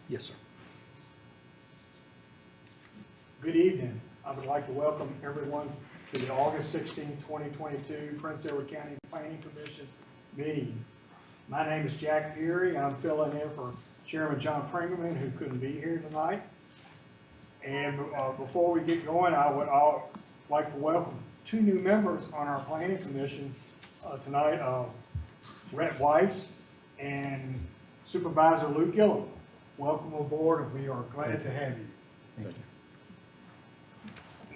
Yes, sir. Good evening. I would like to welcome everyone to the August 16, 2022 Prince Edward County Planning Commission meeting. My name is Jack Peary. I'm filling in for Chairman John Pringerman, who couldn't be here tonight. And before we get going, I would like to welcome two new members on our Planning Commission tonight, Rhett Weiss and Supervisor Luke Gillum. Welcome aboard, and we are glad to have you. Thank you.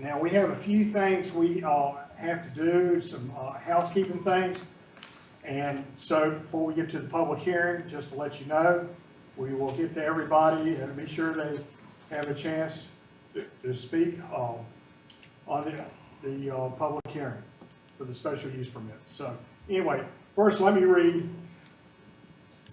Now, we have a few things we have to do, some housekeeping things. And so before we get to the public hearing, just to let you know, we will get to everybody and be sure they have a chance to speak on the public hearing for the special use permit. So anyway, first let me read.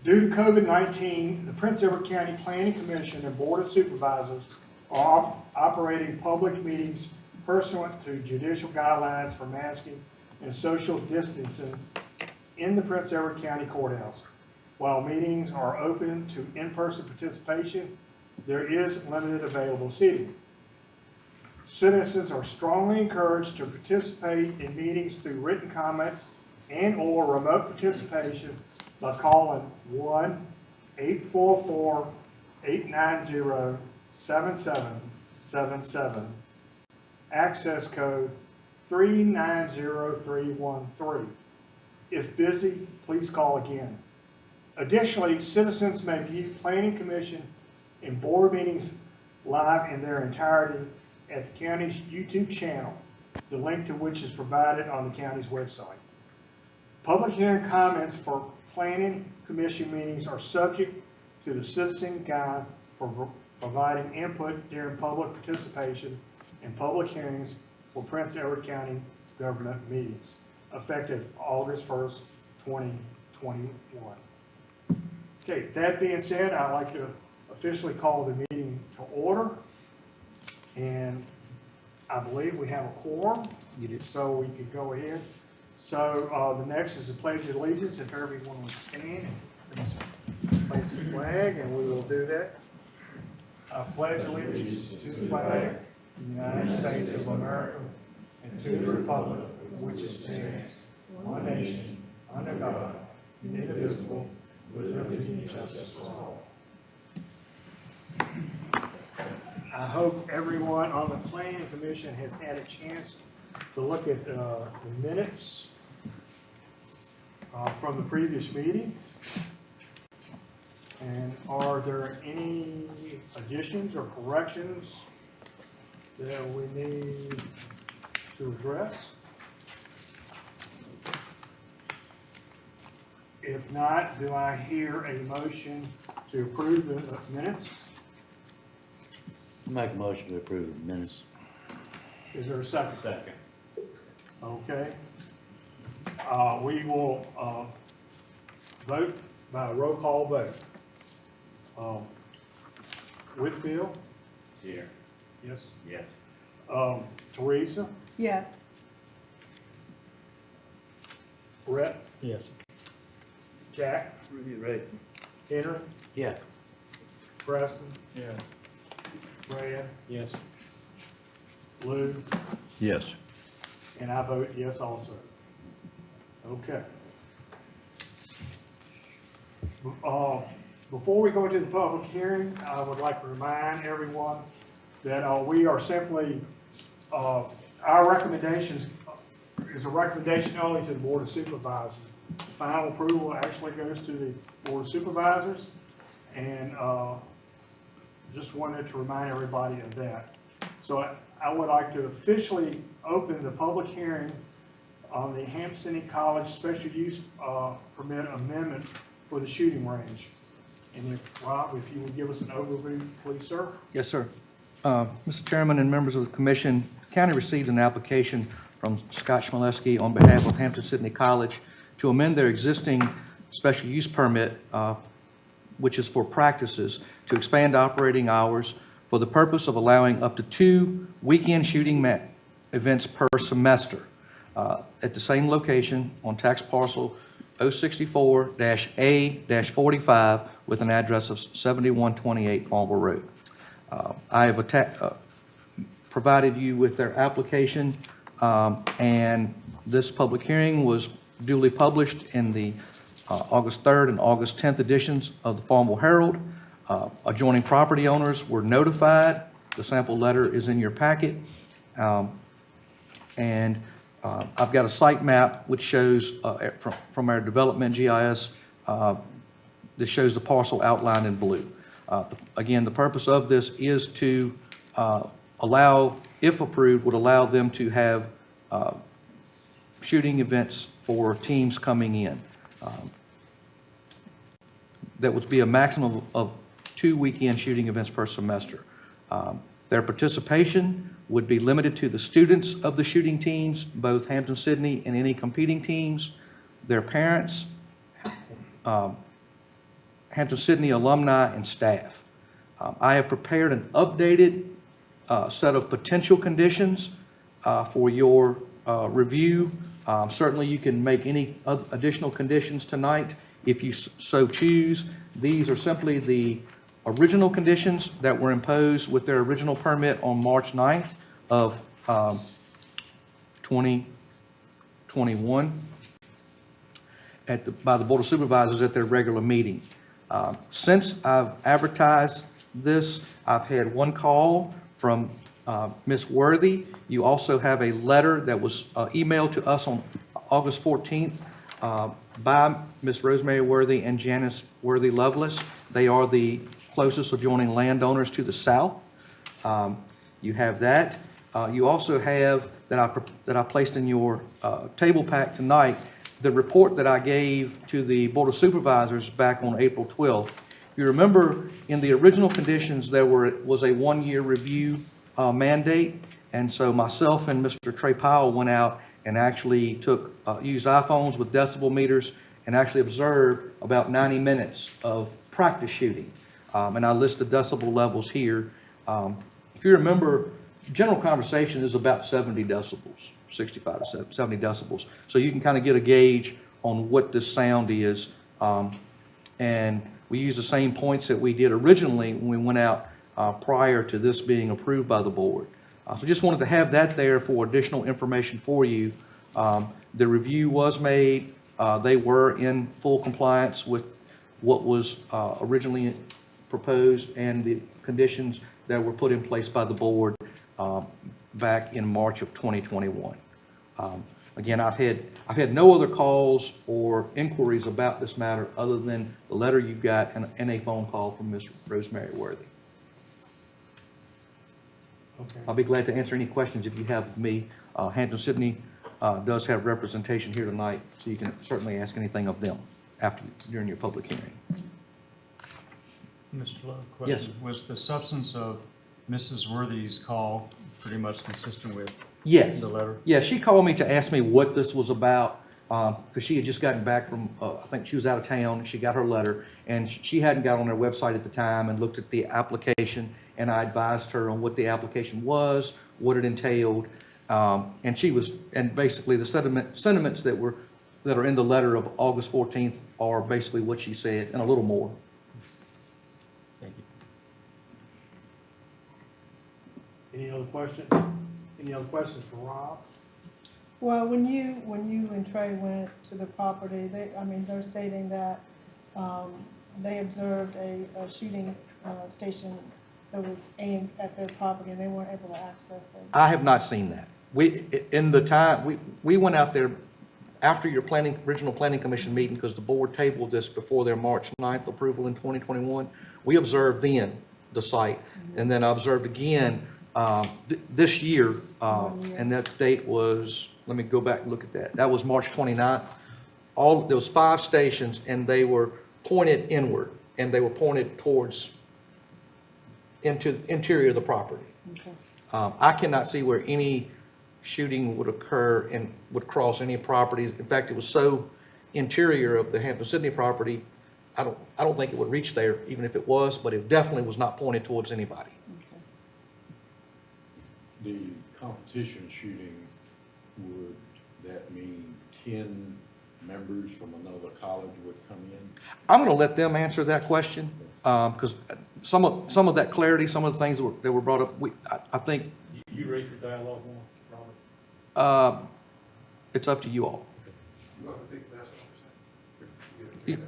Due to COVID-19, the Prince Edward County Planning Commission and Board of Supervisors are operating public meetings pursuant to judicial guidelines for masking and social distancing in the Prince Edward County Courthouse. While meetings are open to in-person participation, there is limited available seating. Citizens are strongly encouraged to participate in meetings through written comments and/or remote participation by calling 1-844-890-7777, access code 390313. If busy, please call again. Additionally, citizens may view Planning Commission and board meetings live in their entirety at the county's YouTube channel, the link to which is provided on the county's website. Public hearing comments for Planning Commission meetings are subject to the citizen guide for providing input during public participation in public hearings for Prince Edward County government meetings, effective August 1st, 2021. Okay, that being said, I'd like to officially call the meeting to order. And I believe we have a quorum. You do. So we could go ahead. So the next is the Pledge of Allegiance. If everyone would stand and place the flag, and we will do that. I pledge allegiance to the flag of the United States of America and to the republic which stands one nation under God, indivisible, with liberty and justice for all. I hope everyone on the Planning Commission has had a chance to look at the minutes from the previous meeting. And are there any additions or corrections that we need to address? If not, do I hear a motion to approve the minutes? Make a motion to approve the minutes. Is there a second? Second. Okay. We will vote by roll call vote. Whitfield? Here. Yes. Yes. Teresa? Yes. Brett? Yes. Jack? Right. Henry? Yeah. Preston? Yeah. Brad? Yes. Lou? Yes. And I vote yes also. Okay. Before we go into the public hearing, I would like to remind everyone that we are simply, our recommendations is a recommendation only to the Board of Supervisors. The final approval actually goes to the Board of Supervisors, and just wanted to remind everybody of that. So I would like to officially open the public hearing on the Hampton College Special Use Permit Amendment for the shooting range. And if, Rob, if you would give us an overview, please, sir. Yes, sir. Mr. Chairman and members of the commission, the county received an application from Scott Schmaleski on behalf of Hampton-Sydney College to amend their existing special use permit, which is for practices, to expand operating hours for the purpose of allowing up to 2 weekend shooting events per semester at the same location on tax parcel 064-A-45 with an address of 7128 Farmville Road. I have provided you with their application, and this public hearing was duly published in the August 3rd and August 10th editions of the Farmville Herald. Adjoining property owners were notified. The sample letter is in your packet. And I've got a site map which shows, from our development GIS, that shows the parcel outlined in blue. Again, the purpose of this is to allow, if approved, would allow them to have shooting events for teams coming in. That would be a maximum of 2 weekend shooting events per semester. Their participation would be limited to the students of the shooting teams, both Hampton-Sydney and any competing teams, their parents, Hampton-Sydney alumni, and staff. I have prepared an updated set of potential conditions for your review. Certainly, you can make any additional conditions tonight if you so choose. These are simply the original conditions that were imposed with their original permit on March 9th of 2021 by the Board of Supervisors at their regular meeting. Since I've advertised this, I've had one call from Ms. Worthy. You also have a letter that was emailed to us on August 14th by Ms. Rosemary Worthy and Janice Worthy Lovelace. They are the closest adjoining landowners to the south. You have that. You also have, that I placed in your table pack tonight, the report that I gave to the Board of Supervisors back on April 12th. If you remember, in the original conditions, there was a one-year review mandate, and so myself and Mr. Trey Powell went out and actually used iPhones with decibel meters and actually observed about 90 minutes of practice shooting. And I list the decibel levels here. If you remember, general conversation is about 70 decibels, 65 to 70 decibels. So you can kind of get a gauge on what this sound is. And we use the same points that we did originally when we went out prior to this being approved by the board. So just wanted to have that there for additional information for you. The review was made. They were in full compliance with what was originally proposed and the conditions that were put in place by the board back in March of 2021. Again, I've had no other calls or inquiries about this matter other than the letter you got and a phone call from Ms. Rosemary Worthy. Okay. I'll be glad to answer any questions if you have of me. Hampton-Sydney does have representation here tonight, so you can certainly ask anything of them during your public hearing. Mr. Lowe, question. Yes. Was the substance of Mrs. Worthy's call pretty much consistent with Yes. the letter? Yeah, she called me to ask me what this was about, because she had just gotten back from, I think she was out of town. She got her letter, and she hadn't got on their website at the time and looked at the application, and I advised her on what the application was, what it entailed, and basically the sentiments that are in the letter of August 14th are basically what she said and a little more. Thank you. Any other questions? Any other questions for Rob? Well, when you and Trey went to the property, they're stating that they observed a shooting station that was aimed at their property and they weren't able to access it. I have not seen that. We went out there after your original planning commission meeting, because the board tabled this before their March 9th approval in 2021. We observed then the site, and then I observed again this year, and that date was, let me go back and look at that. That was March 29th. There was 5 stations, and they were pointed inward, and they were pointed towards into interior of the property. Okay. I cannot see where any shooting would occur and would cross any properties. In fact, it was so interior of the Hampton-Sydney property, I don't think it would reach there, even if it was, but it definitely was not pointed towards anybody. Okay. The competition shooting, would that mean 10 members from another college would come in? I'm going to let them answer that question, because some of that clarity, some of the things that were brought up, I think You ready for dialogue now, Robert? it's up to you all. You want to take that's what You- I'm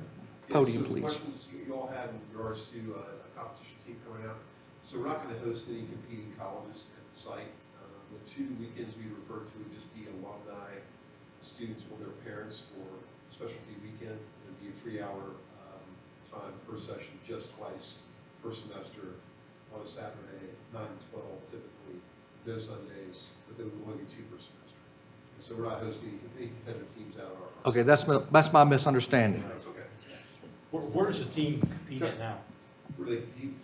Podium, So the please. questions you all had in regards to a competition team coming out. So we're not going to host any competing colleges at the site. The 2 weekends we refer to would just be alumni, students or their parents for specialty weekend. It'd be a 3-hour time per session, just twice per semester on a Saturday, 9 to 12 typically, no Sundays, but then we'll only be 2 per semester. And so we're not hosting any competitive teams out of our. Okay, that's my misunderstanding. That's okay. Where does the team compete at now? Where they compete?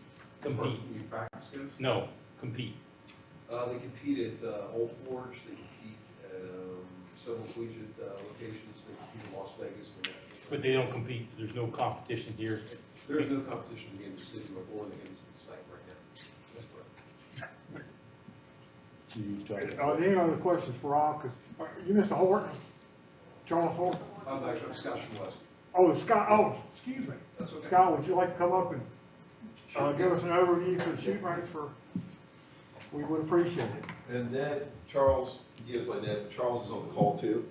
Compete. You practice goes? No, compete. They compete at Old Forge, they compete at several collegiate locations, they compete in Las Vegas. And But they don't compete, there's no competition here. There is no competition in the city or the site right now. That's correct. Are there any other questions for Rob? Because you, Mr. Horton, Charles Horton? I'm actually Scott Schmeleski. Oh, Scott, oh, excuse me. That's okay. Scott, would you like to come up and give us an overview for the shoot range we would appreciate it. And Ned, Charles, he is my Ned, Charles is on the call too,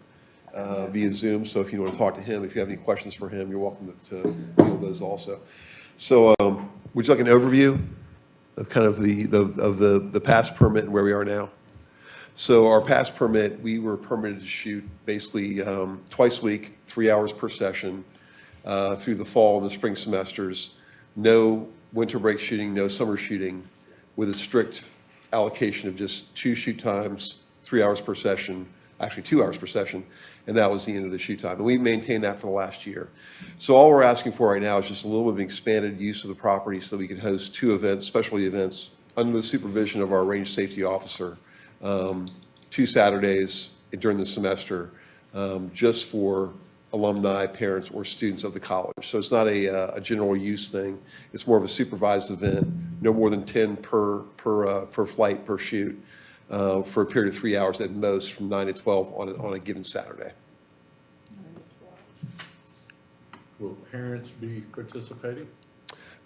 via Zoom, so if you want to talk to him, if you have any questions for him, you're welcome to field those also. So, would you like an overview of kind of the past permit and where we are now? So our past permit, we were permitted to shoot basically twice a week, 3 hours per session, through the fall and the spring semesters. No winter break shooting, no summer shooting, with a strict allocation of just 2 shoot times, 3 hours per session, actually 2 hours per session, and that was the end of the shoot time. And we maintained that for the last year. So all we're asking for right now is just a little bit of expanded use of the property so that we could host 2 events, specialty events, under the supervision of our range safety officer, 2 Saturdays during the semester, just for alumni, parents, or students of the college. So it's not a general use thing. It's more of a supervised event, no more than 10 per flight, per shoot, for a period of 3 hours at most, from 9 to 12 on a given Saturday. Will parents be participating?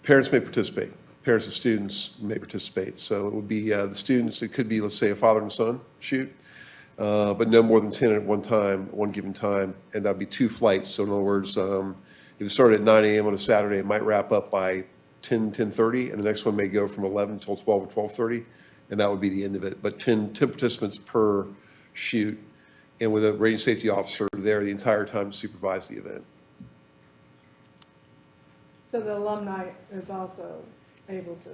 Parents may participate. Parents of students may participate. So it would be the students, it could be, let's say, a father and son shoot, but no more than 10 at one time, one given time, and that'd be 2 flights. So in other words, if it started at 9 a.m. on a Saturday, it might wrap up by 10:30, and the next one may go from 11 until 12 or 12:30, and that would be the end of it. But 10 participants per shoot, and with a range safety officer there the entire time to supervise the event. So the alumni is also able to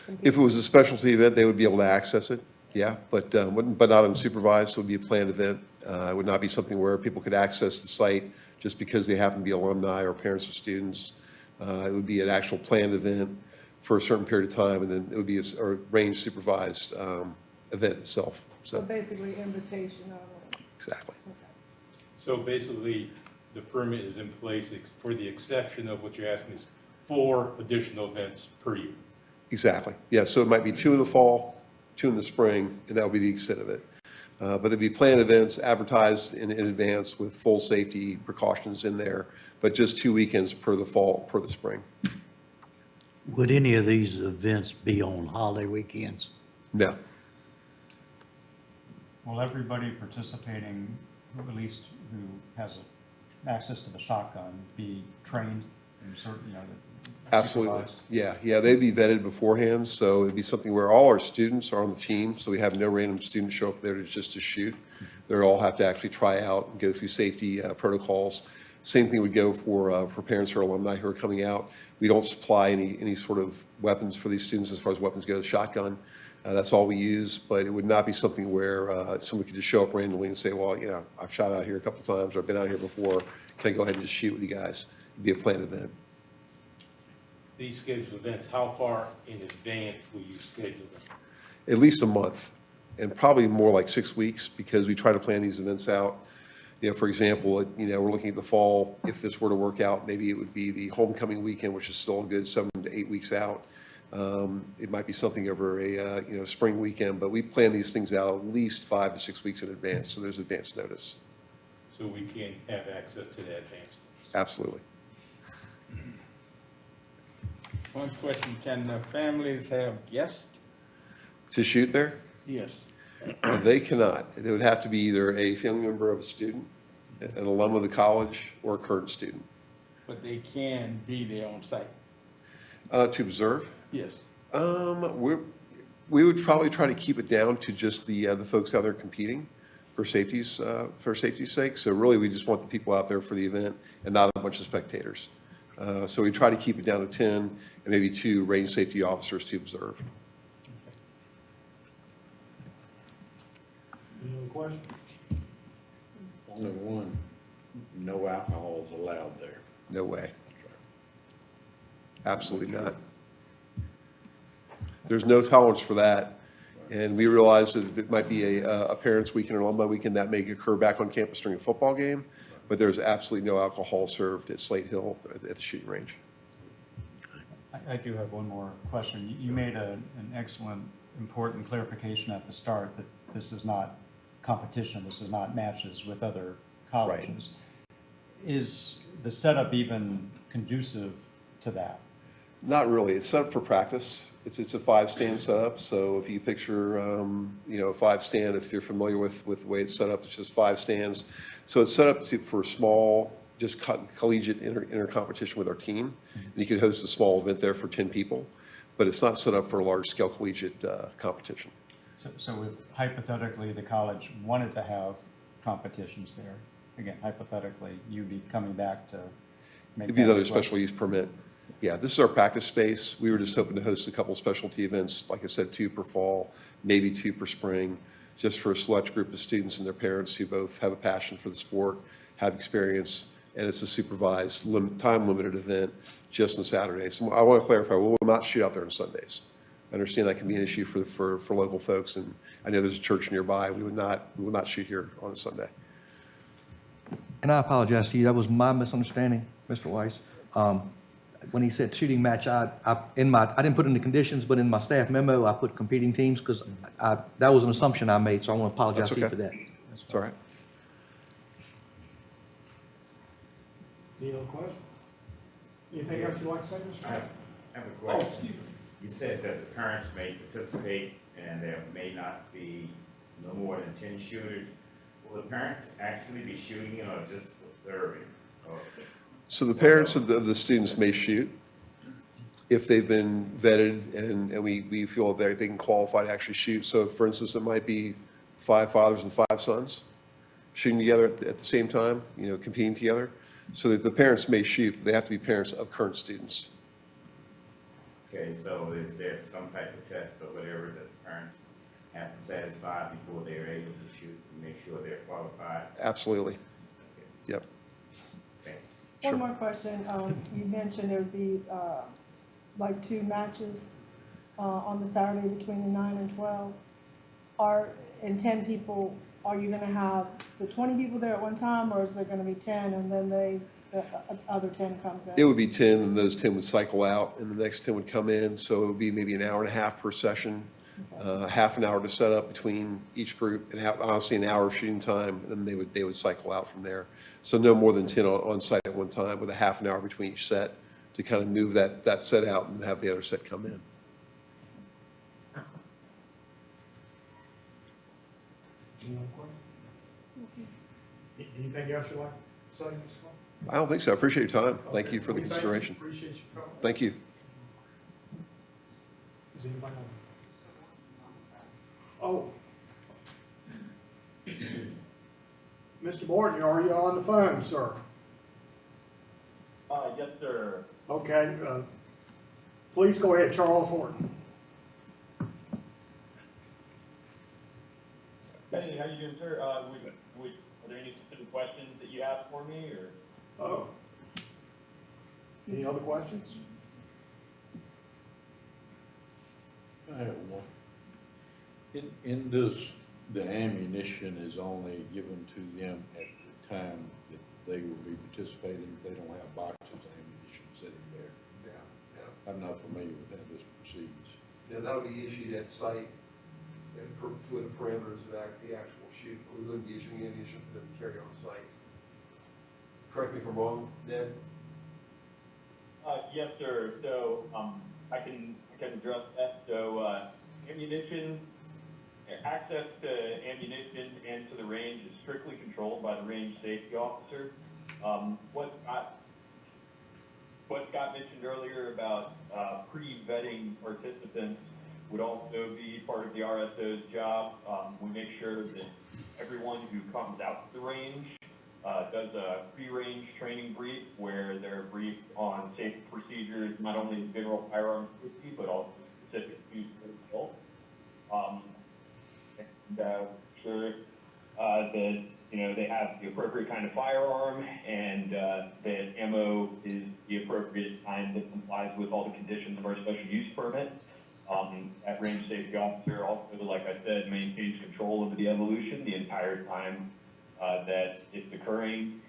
compete? If it was a specialty event, they would be able to access it, yeah, but not unsupervised, so it would be a planned event. It would not be something where people could access the site just because they happen to be alumni or parents of students. It would be an actual planned event for a certain period of time, and then it would be a range supervised event itself, So so, basically invitation only? exactly. Okay. So basically, the permit is in place for the exception of what you're asking is 4 additional events per year. Exactly, yeah, so it might be 2 in the fall, 2 in the spring, and that would be the extent of it. But there'd be planned events advertised in advance with full safety precautions in there, but just 2 weekends per the fall, per the spring. Would any of these events be on holiday weekends? No, Will everybody participating, who at least who has access to the shotgun, be trained in certain, absolutely, supervised? yeah, they'd be vetted beforehand, so it'd be something where all our students are on the team, so we have no random students show up there just to shoot. They all have to actually try out and go through safety protocols. Same thing would go for parents or alumni who are coming out. We don't supply any sort of weapons for these students as far as weapons go, shotgun. That's all we use, but it would not be something where somebody could just show up randomly and say, well, I've shot out here a couple of times, or I've been out here before, can I go ahead and just shoot with you guys? It'd be a planned event. These scheduled events, how far in advance will you schedule them? At least a month, and probably more like 6 weeks, because we try to plan these events out. For example, we're looking at the fall. If this were to work out, maybe it would be the homecoming weekend, which is still a good 7 to 8 weeks out. It might be something over a spring weekend, but we plan these things out at least 5 to 6 weeks in advance, so there's advance notice. so we can have access to that advanced. Absolutely. One question, can the families have guests? To shoot there, Yes. they cannot. It would have to be either a family member of a student, an alum of the college, or a current student. But they can be there on site? To observe, Yes. we would probably try to keep it down to just the folks out there competing for safety's sake. So really, we just want the people out there for the event and not a bunch of spectators. So we try to keep it down to 10 and maybe 2 range safety officers to observe. Any other questions? Only one, no alcohol is allowed there. No way. Absolutely not. There's no tolerance for that. And we realize that it might be a parents' weekend or alumni weekend that may occur back on campus during a football game, but there's absolutely no alcohol served at Slate Hill at the shooting range. I do have one more question. You made an excellent, important clarification at the start that this is not competition, this is not matches with other colleges. Is the setup even conducive to that? Not really. It's set up for practice. It's a 5-stand setup. So if you picture, a 5-stand, if you're familiar with the way it's set up, it's just 5 stands. So it's set up for small, just collegiate inter competition with our team. And you could host a small event there for 10 people, but it's not set up for a large-scale collegiate competition. So if hypothetically the college wanted to have competitions there, again, hypothetically, you'd be coming back to make It'd be that another request. special use permit. Yeah, this is our practice space. We were just hoping to host a couple specialty events, like I said, 2 per fall, maybe 2 per spring, just for a select group of students and their parents who both have a passion for the sport, have experience, and it's a supervised, time-limited event just on Saturdays. So I want to clarify, we will not shoot out there on Sundays. I understand that can be an issue for local folks, and I know there's a church nearby. We would not shoot here on a Sunday. And I apologize to you, that was my misunderstanding, Mr. Weiss. When he said shooting match, I didn't put it in the conditions, but in my staff memo, I put competing teams because that was an assumption I made, so I want to apologize That's to you okay. for that. It's all right. Any other questions? Anything else you'd like to say, Mr. I Chairman? have a Oh, question. excuse me. You said that the parents may participate and there may not be no more than 10 shooters. Will the parents actually be shooting or just observing? Or- So the parents of the students may shoot if they've been vetted and we feel that they can qualify to actually shoot. So for instance, it might be 5 fathers and 5 sons shooting together at the same time, competing together. So that the parents may shoot, but they have to be parents of current students. Okay, so is there some type of test or whatever that the parents have to satisfy before they're able to shoot and make sure they're qualified? Absolutely. Okay, Yep. thank Sure. you. One more question. You mentioned there would be, like 2 matches, on the Saturday between the 9 and 12. And 10 people, are you gonna have the 20 people there at one time, or is there gonna be 10 and then the other 10 comes in? It would be 10, and those 10 would cycle out, and the next 10 would come in. So it would be maybe an hour and a half per session, half an hour to set up between each group, and honestly, an hour of shooting time, and then they would cycle out from there. So no more than 10 on site at one time, with a half an hour between each set to kind of move that set out and have the other set come in. Any other questions? Anything else you'd like to say, Mr. Clark? I don't think so. I appreciate your time. Thank you for the We thank you. consideration. Appreciate you coming. Thank you. Is anybody on? Oh. Mr. Morton, are you on the phone, sir? Yes, sir. Okay, please go ahead, Charles Horton. Hey, how you doing, sir? Are there any specific questions that you have for me, or? Oh. Any other questions? I have one. In this, the ammunition is only given to them at the time that they will be participating. They don't have boxes of ammunition sitting there. Yeah. I'm not familiar with how this proceeds. Yeah, that would be issued at site with the parameters of the actual shoot. We wouldn't be issuing ammunition for them to carry on site. correct me if I'm wrong, Ned? Yes, sir. So, I can address that. So, ammunition, access to ammunition and to the range is strictly controlled by the range safety officer. What Scott mentioned earlier about, pre-vetting participants would also be part of the RSO's job. We make sure that everyone who comes out to the range does a pre-range training brief where they're briefed on safety procedures, not only in general firearms safety, but also specific use for the adult. Sure that, you know, they have the appropriate kind of firearm and that ammo is the appropriate kind that complies with all the conditions of our special use permit. That range safety officer also, like I said, maintains control over the evolution the entire time that it's occurring.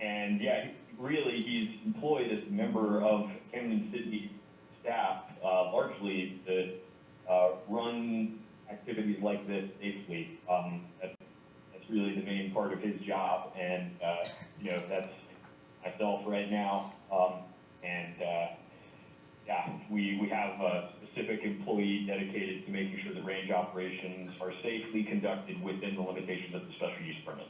And yeah, really, he's employed as a member of Camden City staff, largely to run activities like this safely. That's really the main part of his job, and you know, that's myself right now. Yeah, we have a specific employee dedicated to making sure the range operations are safely conducted within the limitations of the special use permit.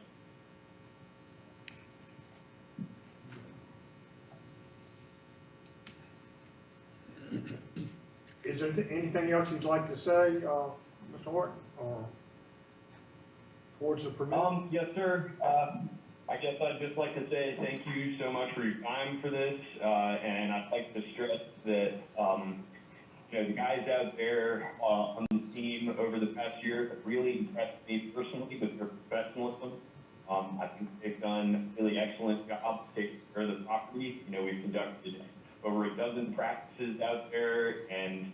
Is there anything else you'd like to say, Mr. Horton, or towards the permit? Yes, sir. I guess I'd just like to say thank you so much for your time for this, and I'd like to stress that, you know, the guys out there on the team over the past year have really impressed me personally with their professionalism. I think they've done a really excellent job taking care of the property. You know, we've conducted over a dozen practices out there and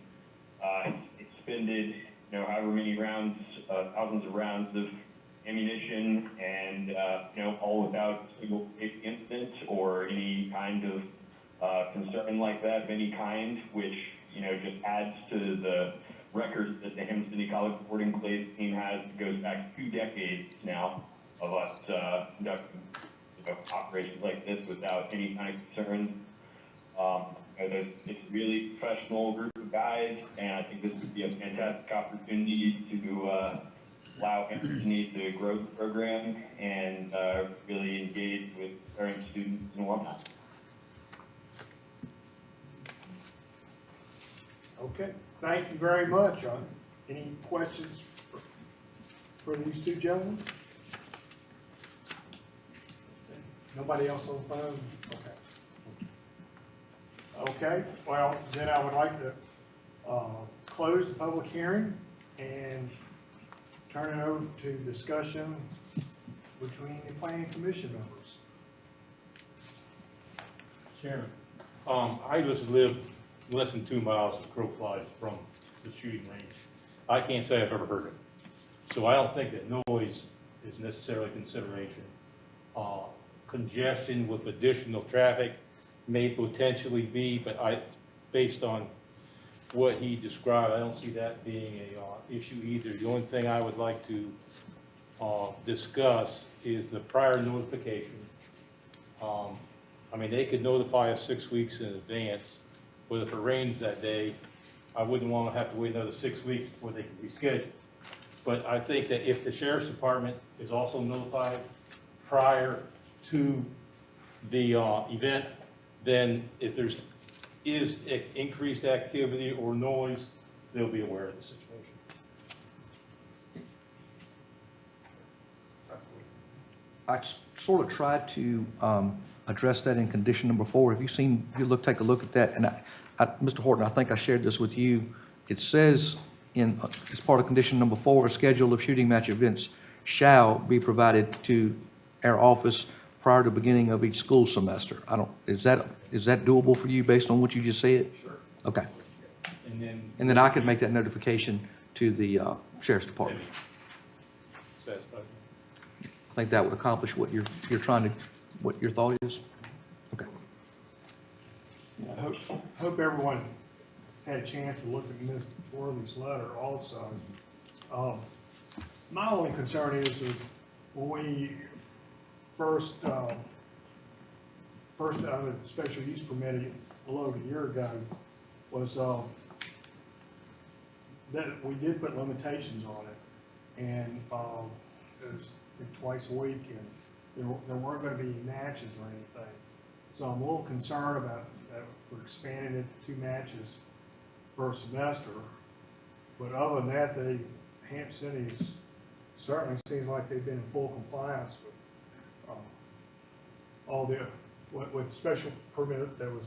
expended, you know, however many rounds, thousands of rounds of ammunition, and you know, all without a single safety incident or any kind of concern like that of any kind, which, you know, just adds to the record that the Hampton City College Boarding Clays team has. It goes back 2 decades now of us conducting, you know, operations like this without any kind of concern. It's a really professional group of guys, and I think this would be a fantastic opportunity to allow Anthony to grow the program and really engage with current students and alumni. Okay, thank you very much. Any questions for these two gentlemen? Nobody else on the phone? Okay. Okay, well, then I would like to close the public hearing and turn it over to discussion between the planning commission members. Chairman, I just live less than 2 miles of crow flies from the shooting range. I can't say I've ever heard it. So I don't think that noise is necessarily a consideration. Congestion with additional traffic may potentially be, but based on what he described, I don't see that being a issue either. The only thing I would like to discuss is the prior notification. I mean, they could notify us 6 weeks in advance, but if it rains that day, I wouldn't want to have to wait another 6 weeks before they can reschedule. But I think that if the sheriff's department is also notified prior to the event, then if there's increased activity or noise, they'll be aware of the situation. I sort of tried to address that in condition number 4. If you take a look at that, and Mr. Horton, I think I shared this with you. It says as part of condition number 4, a schedule of shooting match events shall be provided to our office prior to beginning of each school semester. Is that doable for you based on what you just said? Sure. Okay. And then I could make that notification to the sheriff's department. Satisfied? I think that would accomplish what what your thought is? Okay. I hope everyone has had a chance to look at Ms. Worthy's letter also. My only concern is will we first special use permit a little over a year ago was, that we did put limitations on it. And, it was twice a week, and there weren't gonna be matches or anything. So I'm a little concerned about, we're expanding it to 2 matches per semester. But other than that, Hampton City's certainly seems like they've been in full compliance with, all the, with the special permit that was,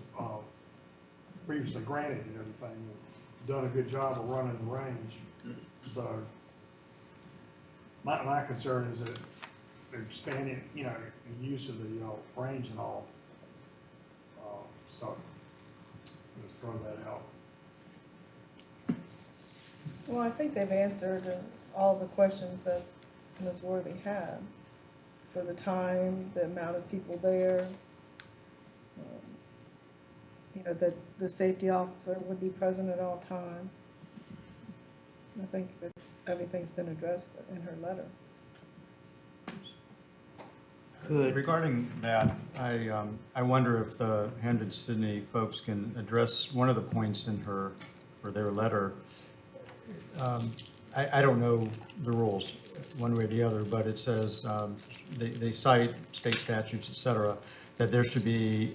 previously granted and everything. Done a good job of running the range. So my concern is that they're expanding, the use of the, range and all. So let's throw that out. Well, I think they've answered all the questions that Ms. Worthy had for the time, the amount of people there. That the safety officer would be present at all times. I think everything's been addressed in her letter. Regarding that, I wonder if the Hampton Sydney folks can address one of the points in her, or their letter. I don't know the rules, one way or the other, but it says, they cite state statutes, et cetera, that there should be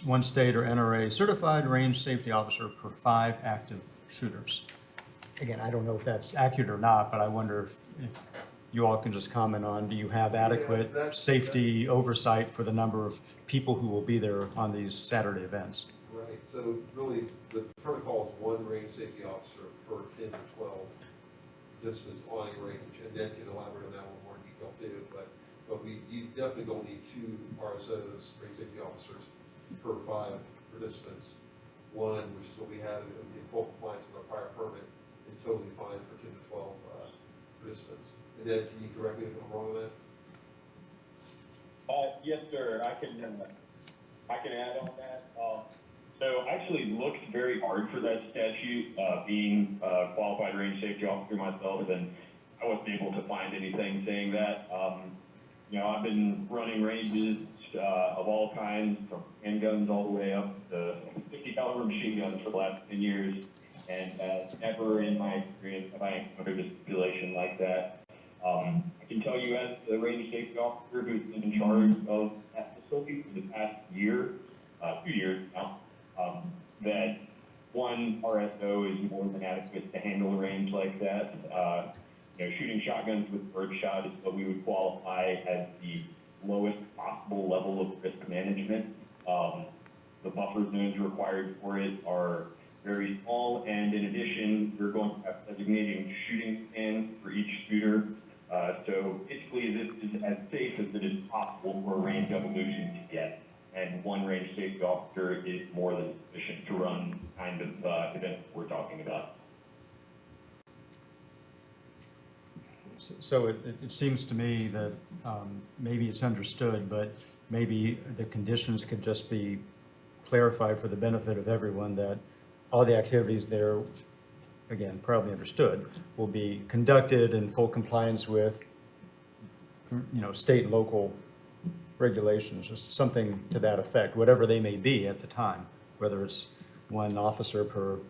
one state or NRA certified range safety officer per 5 active shooters. Again, I don't know if that's accurate or not, but I wonder if you all can just comment on, do you have adequate safety oversight for the number of people who will be there on these Saturday events? Right, so really, the protocol is 1 range safety officer per 10 to 12 participants on a range, and then can elaborate on that one more in detail too, but you definitely don't need 2 RSOs, range safety officers, per 5 participants. 1, which is what we have in full compliance with our prior permit, is totally fine for 10 to 12 participants. And then, can you correct me if I'm wrong on that? Yes, sir. I can add on that. So I actually looked very hard for that statute, being a qualified range safety officer myself, and I wasn't able to find anything saying that. I've been running ranges of all kinds, from handguns all the way up to 50 caliber machine guns for the last 10 years, and never in my experience have I encountered a stipulation like that. I can tell you, as the range safety officer who's been in charge of that facility for the past year, 2 years now, that 1 RSO is more than adequate to handle a range like that. Shooting shotguns with birdshot is what we would qualify as the lowest possible level of risk management. The buffer zones required for it are very small, and in addition, we're going to have designating shooting stands for each shooter. So basically, this is as safe as it is possible for a range evolution to get, and 1 range safety officer is more than sufficient to run the kind of events we're talking about. So it seems to me that maybe it's understood, but maybe the conditions could just be clarified for the benefit of everyone, that all the activities there, again, probably understood, will be conducted in full compliance with, state and local regulations, just something to that effect, whatever they may be at the time, whether it's 1 officer per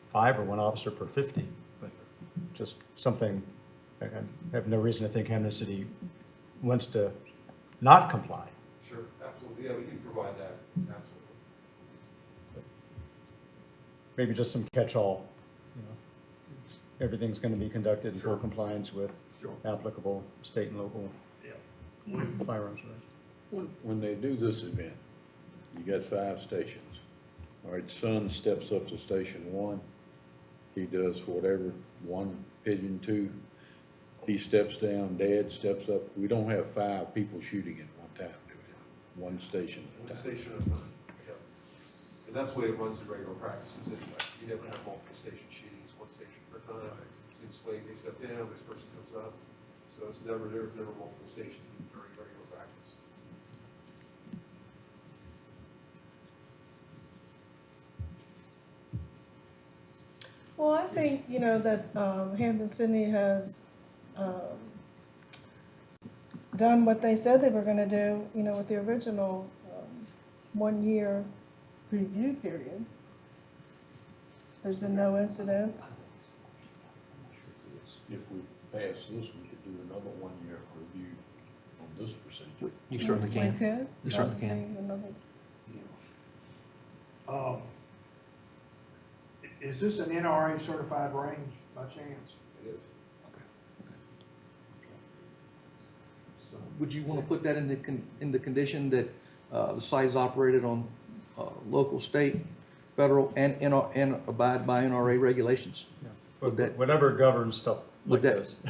5 or 1 officer per 50, but just something. I have no reason to think Hampton City wants to not comply. Sure, absolutely, yeah, we can provide that, absolutely. Maybe just some catch-all, everything's going to be conducted in full Sure. compliance with Sure. applicable state and local firearms regs. When they do this event, you got 5 stations. All right, son steps up to station 1. He does whatever, 1 pigeon, 2. He steps down, dad steps up. We don't have 5 people shooting at one time, do we? 1 station at a One time. station at a time, yep. And that's the way it runs in regular practices anyway. You never have multiple station shootings, 1 station per time. Seems way they step down, this person comes up. So it's never multiple stations during regular practice. Well, I think, that Hampton Sydney has done what they said they were gonna do, you know, with the original, 1-year review period. There's been no incidents. If we pass this, we could do another 1-year review on this procedure. You certainly We can. could. You certainly can. Okay, another- Is this an NRA certified range by chance? It is. So, Would you want to put that in the condition that the site is operated on local, state, federal, and abide by NRA regulations? Would that- Whatever governs stuff would like that- this.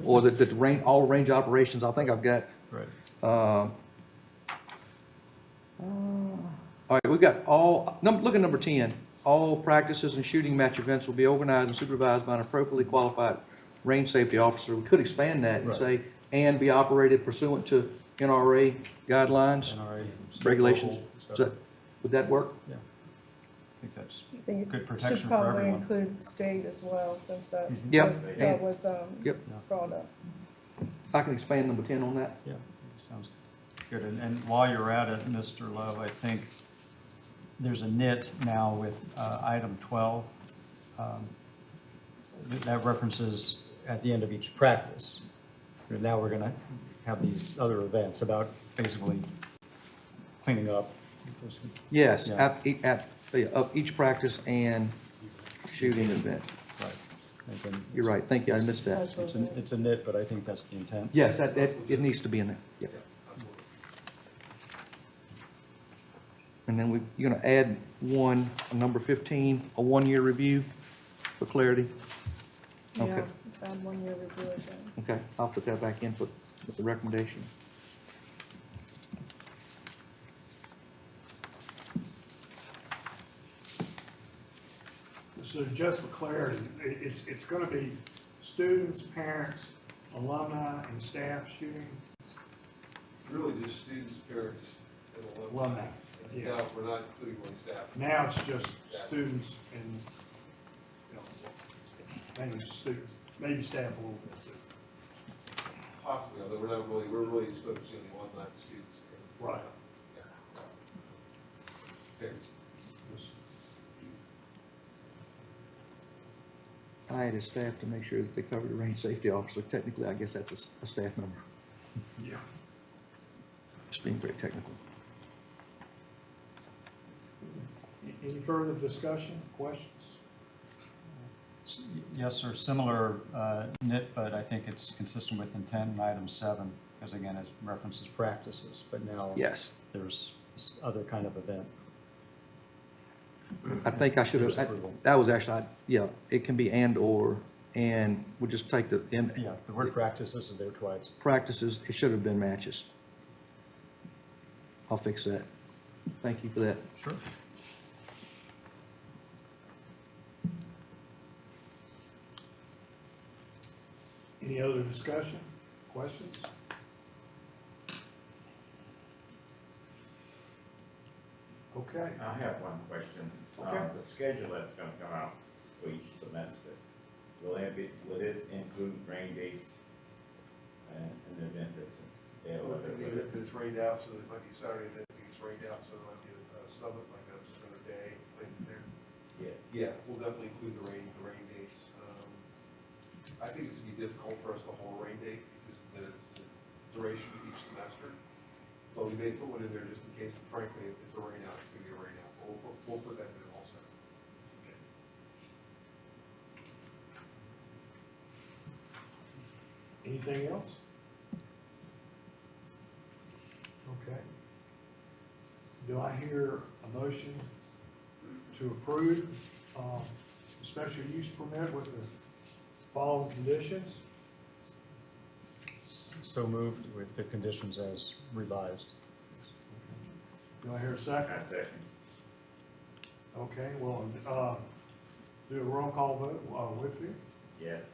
Or that the range, all range operations, I think I've got, Right. all right, we've got look at number 10. All practices and shooting match events will be organized and supervised by an appropriately qualified range safety officer. We could expand that and Right. say, and be operated pursuant to NRA guidelines, NRA, state, regulations. local, et So, cetera. would that work? Yeah. I think that's I think it good should protection for probably everyone. include state as well, since that Yep. was, that was, Yep. brought up. I can expand number 10 on that. Yeah, sounds good. And while you're at it, Mr. Love, I think there's a nit now with item 12. That references at the end of each practice. And now we're going to have these other events about basically cleaning up. Yes, Yeah. of each practice and shooting event. Right. And then You're right, thank you, I missed that. It's a nit, but I think that's the intent. Yes, it needs to be in there, yep. And then you're gonna add number 15, a 1-year review for clarity? Okay. Yeah, it's on 1-year review again. Okay, I'll put that back in with the recommendation. So just for clarity, it's gonna be students, parents, alumni, and staff shooting? Really just students, parents, and Alumni, And yeah. now, we're not including like staff. Now it's just students and, you know, mainly just students, maybe staff a little bit too. Possibly, although we're really just focusing on one night students. Right. Yeah. Parents. I added staff to make sure that they cover the range safety officer. Technically, I guess that's a staff member, Yeah. just being very technical. Any further discussion, questions? Yes, sir, similar nit, but I think it's consistent with intent in item 7, because again, it references practices, but now Yes, there's this other kind of event. I think I should There's have, approval. that was actually, yeah, it can be and/or, and we'll just take Yeah, the word practices is there twice. practices, it should have been matches. I'll fix that. Thank you for that. Sure. Any other discussion, questions? Okay. I have one question. Okay. The schedule that's gonna come out for each semester, will it include rain dates and an event that's If it's rained out, so it might be Saturday, then it's rained out, so it might be a summit, like just another day, like there. Yes. Yeah, we'll definitely include the rain dates. I think it's gonna be difficult for us to hold a rain date because the duration of each semester. So we may put one in there just in case, but frankly, if it's a rain out, it's gonna be a rain out. We'll put that in there also. Anything else? Okay. Do I hear a motion to approve the special use permit with the following conditions? So moved with the conditions as revised. Do I hear a second? I second. Okay, well, do a roll call vote. Whitfield? Yes.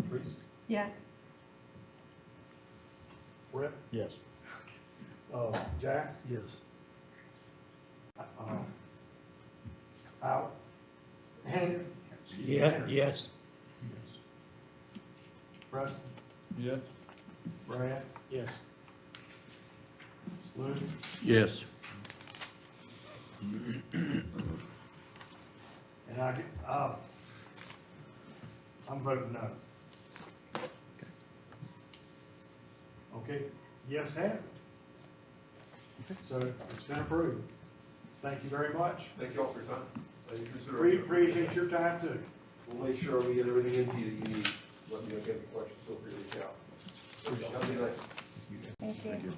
Teresa? Yes. Brett? Yes. Jack? Yes. Howard? Henry? Excuse me, Henry. Yes. Preston? Yes. Brad? Yes. Lou? Yes. And I'm voting no. Okay, yes, have it. So it's been approved. Thank you very much. Thank you all for your time. Thank you for considering. Appreciate your time too. We'll make sure we get everything into you that you need. Let me know if you have any questions, feel free to reach out. Have a good night. Thank you.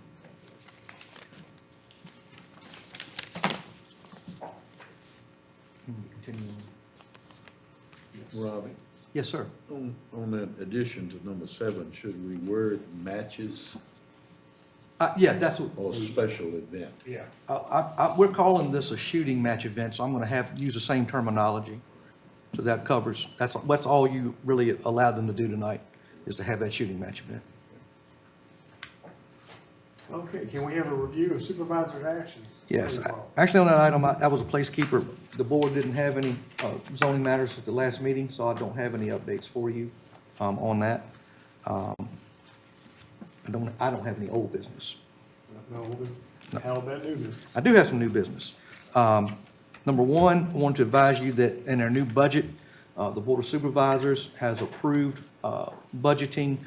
Continue. Robbie, Yes, sir. on that addition to number 7, should we word matches Yeah, that's what. or special event? Yeah. We're calling this a shooting match event, so I'm going to have to use the same terminology. So that covers, that's all you really allowed them to do tonight, is to have that shooting match event. Okay, can we have a review of supervisor's actions? Yes, Please, Paul. actually on that item, that was a placekeeper. The board didn't have any zoning matters at the last meeting, so I don't have any updates for you on that. I don't have any old business. No, how about new business? I do have some new business. Number one, I want to advise you that in our new budget, the Board of Supervisors has approved budgeting.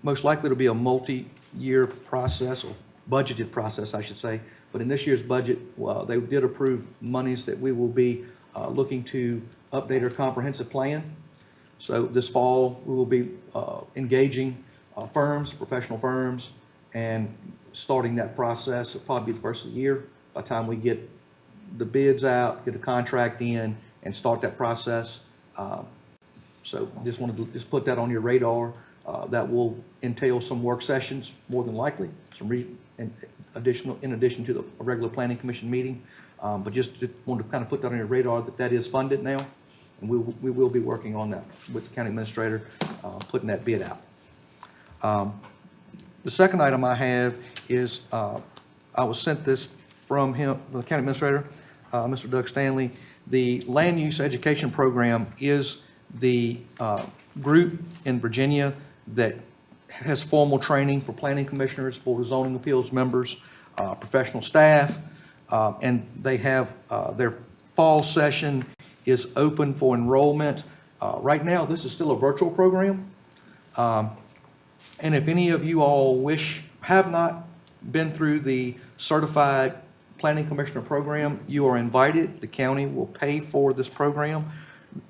Most likely it'll be a multi-year process, or budgeted process, I should say. But in this year's budget, they did approve monies that we will be looking to update our comprehensive plan. So this fall, we will be engaging firms, professional firms, and starting that process. It'll probably be the first of the year. By the time we get the bids out, get a contract in, and start that process. So just wanted to just put that on your radar. That will entail some work sessions, more than likely, in addition to the regular planning commission meeting. But just wanted to kind of put that on your radar that that is funded now. And we will be working on that with the county administrator, putting that bid out. The second item I have is, I was sent this from him, the county administrator, Mr. Doug Stanley. The land use education program is the group in Virginia that has formal training for planning commissioners, for zoning appeals members, professional staff, and they have their fall session is open for enrollment. Right now, this is still a virtual program. And if any of you all have not been through the certified planning commissioner program, you are invited. The county will pay for this program.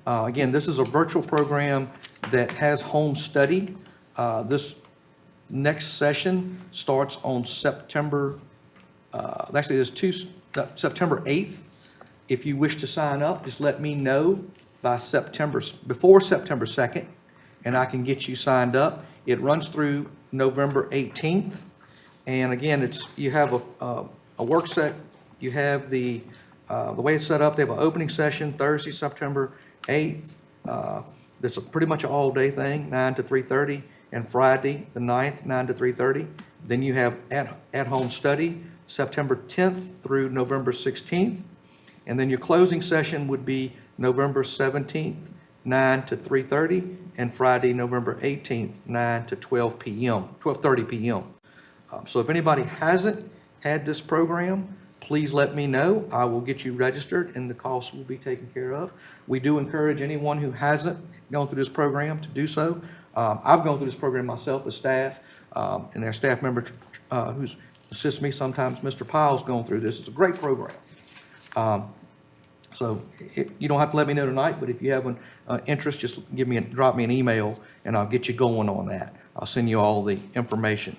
Again, this is a virtual program that has home study. This next session starts on September 8th. If you wish to sign up, just let me know before September 2nd, and I can get you signed up. It runs through November 18th. And again, you have a work set. You have the way it's set up. They have an opening session Thursday, September 8th. That's pretty much an all-day thing, 9 to 3:30, and Friday, the 9th, 9 to 3:30. Then you have at-home study, September 10th through November 16th. And then your closing session would be November 17th, 9 to 3:30, and Friday, November 18th, 9 to 12:30 p.m. So if anybody hasn't had this program, please let me know. I will get you registered, and the cost will be taken care of. We do encourage anyone who hasn't gone through this program to do so. I've gone through this program myself as staff, and our staff member who assists me sometimes, Mr. Pyle's gone through this. It's a great program. So you don't have to let me know tonight, but if you have an interest, just drop me an email, and I'll get you going on that. I'll send you all the information.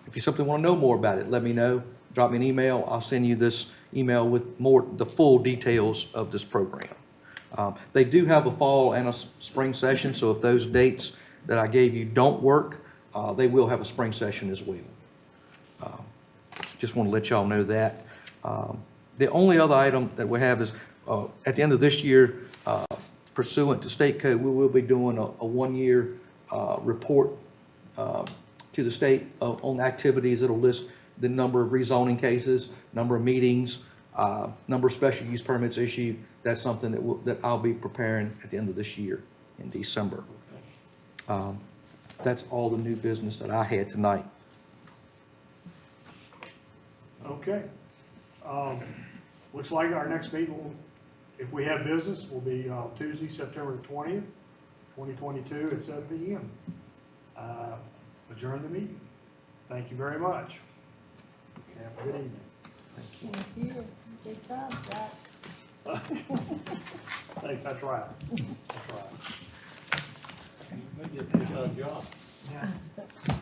If you simply want to know more about it, let me know. Drop me an email. I'll send you this email with the full details of this program. They do have a fall and a spring session, so if those dates that I gave you don't work, they will have a spring session as well. Just want to let y'all know that. The only other item that we have is, at the end of this year, pursuant to state code, we will be doing a one-year report to the state on activities. It'll list the number of rezoning cases, number of meetings, number of special use permits issued. That's something that I'll be preparing at the end of this year in December. That's all the new business that I had tonight. Okay. Looks like our next meeting, if we have business, will be Tuesday, September 20th, 2022 at 7 p.m. Adjourn the meeting. Thank you very much. Have a good evening. Thank you. Good job, Jack. Thanks, I tried. Maybe a good job. Yeah.